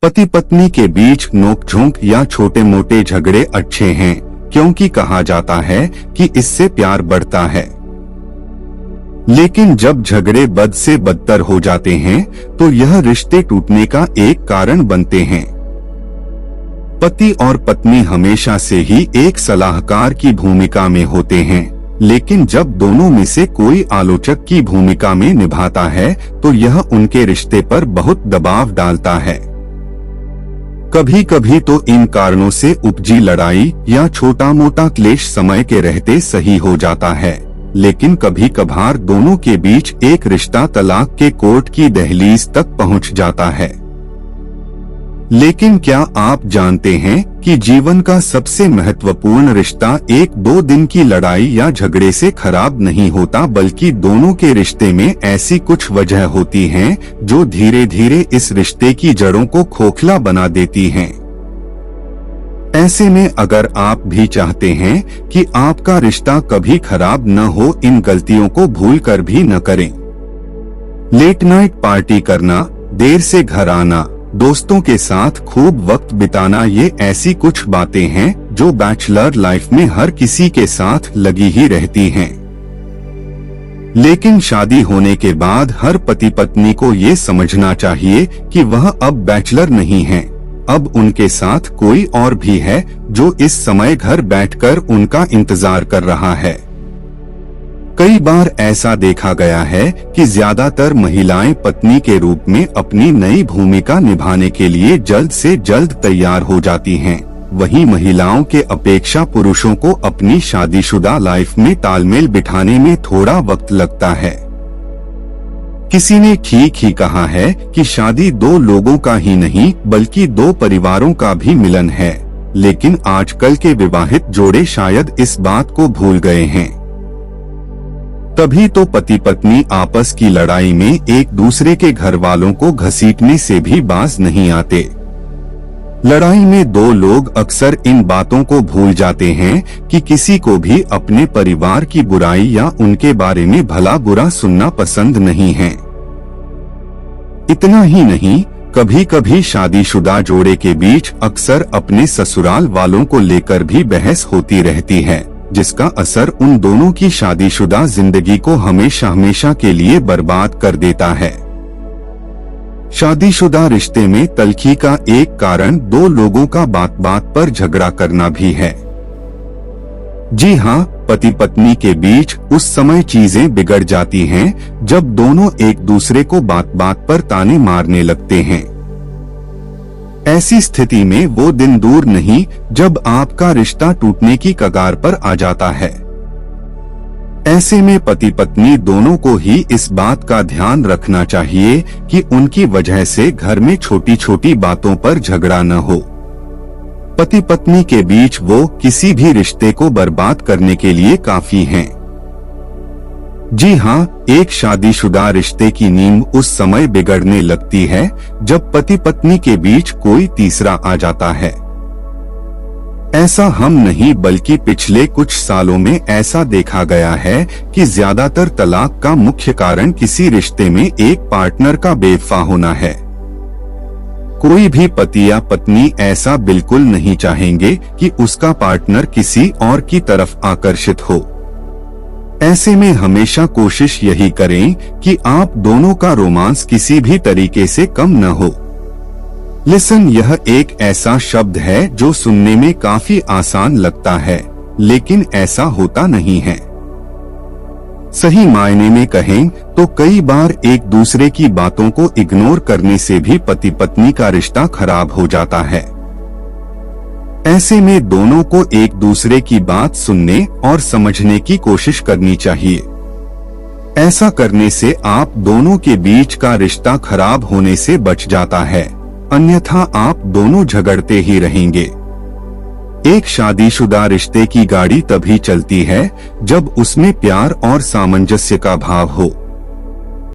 पति पत्नी के बीच नोकझोंक या छोटे मोटे झगड़े अच्छे हैं, क्योंकि कहा जाता है कि इससे प्यार बढ़ता है। लेकिन जब झगड़े बद से बदतर हो जाते हैं तो यह रिश्ते टूटने का एक कारण बनते हैं। पति और पत्नी हमेशा से ही एक सलाहकार की भूमिका में होते हैं, लेकिन जब दोनों में से कोई आलोचक की भूमिका में निभाता है तो यह उनके रिश्ते पर बहुत दबाव डालता है। कभी कभी तो इन कारणों से उपजी लड़ाई या छोटा मोटा क्लेश समय के रहते सही हो जाता है, लेकिन कभी कभार दोनों के बीच एक रिश्ता तलाक के कोर्ट की दहलीज तक पहुंच जाता है। लेकिन क्या आप जानते हैं कि जीवन का सबसे महत्वपूर्ण रिश्ता एक दो दिन की लड़ाई या झगड़े से खराब नहीं होता, बल्कि दोनों के रिश्ते में ऐसी कुछ वजह होती हैं जो धीरे धीरे इस रिश्ते की जड़ों को खोखला बना देती हैं। ऐसे में अगर आप भी चाहते हैं कि आपका रिश्ता कभी खराब न हो, इन गलतियों को भूलकर भी न करें। लेट नाइट पार्टी करना, देर से घर आना, दोस्तों के साथ खूब वक्त बिताना, ये ऐसी कुछ बातें हैं जो बैचलर लाइफ में हर किसी के साथ लगी ही रहती हैं। लेकिन शादी होने के बाद हर पति पत्नी को ये समझना चाहिए कि वह अब बैचलर नहीं है, अब उनके साथ कोई और भी है जो इस समय घर बैठकर उनका इंतजार कर रहा है। कई बार ऐसा देखा गया है कि ज्यादातर महिलाएं पत्नी के रूप में अपनी नई भूमिका निभाने के लिए जल्द से जल्द तैयार हो जाती हैं। वहीं महिलाओं के अपेक्षा पुरुषों को अपनी शादीशुदा लाइफ में तालमेल बिठाने में थोड़ा वक्त लगता है। किसी ने ठीक ही कहा है कि शादी दो लोगों का ही नहीं बल्कि दो परिवारों का भी मिलन है, लेकिन आजकल के विवाहित जोड़े शायद इस बात को भूल गए हैं। तभी तो पति पत्नी आपस की लड़ाई में एक दूसरे के घर वालों को घसीटने से भी बाज नहीं आते। लड़ाई में दो लोग अक्सर इन बातों को भूल जाते हैं कि किसी को भी अपने परिवार की बुराई या उनके बारे में भला बुरा सुनना पसंद नहीं है। इतना ही नहीं, कभी कभी शादीशुदा जोड़े के बीच अक्सर अपने ससुराल वालों को लेकर भी बहस होती रहती है, जिसका असर उन दोनों की शादीशुदा जिंदगी को हमेशा हमेशा के लिए बर्बाद कर देता है। शादीशुदा रिश्ते में तल्खी का एक कारण दो लोगों का बात बात पर झगड़ा करना भी है। जी हाँ, पति पत्नी के बीच उस समय चीजें बिगड़ जाती हैं जब दोनों एक दूसरे को बात बात पर ताने मारने लगते हैं। ऐसी स्थिति में वो दिन दूर नहीं जब आपका रिश्ता टूटने की कगार पर आ जाता है। ऐसे में पति पत्नी दोनों को ही इस बात का ध्यान रखना चाहिए कि उनकी वजह से घर में छोटी छोटी बातों पर झगड़ा न हो। पति पत्नी के बीच वो किसी भी रिश्ते को बर्बाद करने के लिए काफी हैं। जी हाँ, एक शादीशुदा रिश्ते की नींव उस समय बिगड़ने लगती है जब पति पत्नी के बीच कोई तीसरा आ जाता है। ऐसा हम नहीं बल्कि पिछले कुछ सालों में ऐसा देखा गया है कि ज्यादातर तलाक का मुख्य कारण किसी रिश्ते में एक पार्टनर का बेवफा होना है। कोई भी पति या पत्नी ऐसा बिल्कुल नहीं चाहेंगे कि उसका पार्टनर किसी और की तरफ आकर्षित हो। ऐसे में हमेशा कोशिश यही करें कि आप दोनों का रोमांस किसी भी तरीके से कम न हो। लिसन यह एक ऐसा शब्द है जो सुनने में काफी आसान लगता है, लेकिन ऐसा होता नहीं है। सही मायने में कहें तो कई बार एक दूसरे की बातों को इग्नोर करने से भी पति पत्नी का रिश्ता खराब हो जाता है। ऐसे में दोनों को एक दूसरे की बात सुनने और समझने की कोशिश करनी चाहिए। ऐसा करने से आप दोनों के बीच का रिश्ता खराब होने से बच जाता है, अन्यथा आप दोनों झगड़ते ही रहेंगे। एक शादीशुदा रिश्ते की गाड़ी तभी चलती है जब उसमें प्यार और सामंजस्य का भाव हो।